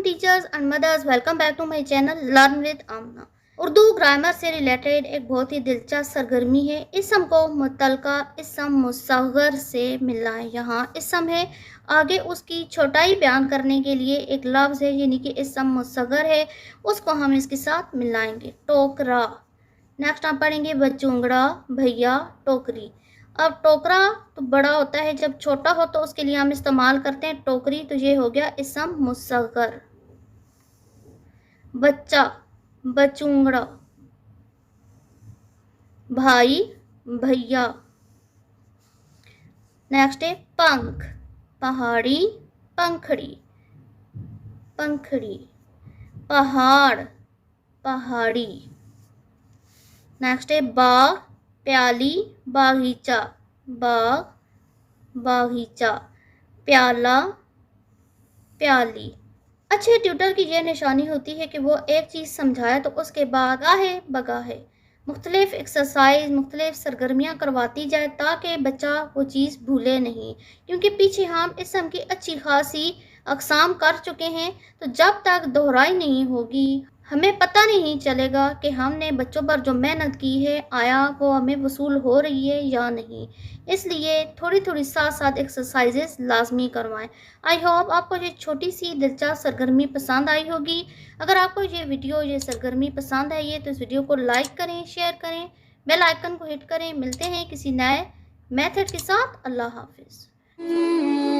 Teachers and mothers, welcome back to my channel learn with Amna. Urdu grammar से related एक बहुत ही दिलचस्प सरगर्मी है इसम को मुतलका इसम मुसग्गर से मिलना है। यहाँ इसम है, आगे उसकी छोटाई बयान करने के लिए एक लफ्ज़ है यानी कि इसम मुसग्गर है, उसको हम इसके साथ मिलाएंगे। टोकरा। नेक्स्ट आप पढ़ेंगे बचूंगड़ा, भैया, टोकरी। अब टोकरा तो बड़ा होता है, जब छोटा हो तो उसके लिए हम इस्तेमाल करते हैं टोकरी, तो ये हो गया इसम मुसग्गर। बच्चा, बचूंगड़ा। भाई, भैया। नेक्स्ट है पंख, पहाड़ी, पंखड़ी, पंखड़ी। पहाड़, पहाड़ी। नेक्स्ट है बाग, प्याली, बागीचा, बाग, बागीचा। प्याला, प्याली। अच्छे ट्यूटर की यह निशानी होती है कि वो एक चीज़ समझाए तो उसके बाद गाहे बगाहे मुख्तलिफ एक्सरसाइज, मुख्तलिफ सरगर्मियाँ करवाती जाए ताकि बच्चा वो चीज़ भूले नहीं, क्योंकि पीछे हम इसम की अच्छी खासी अक़साम कर चुके हैं। तो जब तक दोहराई नहीं होगी हमें पता नहीं चलेगा कि हमने बच्चों पर जो मेहनत की है आया वो हमें वसूल हो रही है या नहीं। इसलिए थोड़ी थोड़ी साथ साथ एक्सरसाइजेस लाजमी करवाएं। आई होप आपको ये छोटी सी दिलचस्प सरगर्मी पसंद आई होगी। अगर आपको ये वीडियो, ये सरगर्मी पसंद आई है तो इस वीडियो को लाइक करें, शेयर करें, बेल आइकन को हिट करें। मिलते हैं किसी नए मेथड के साथ। अल्लाह हाफिज़।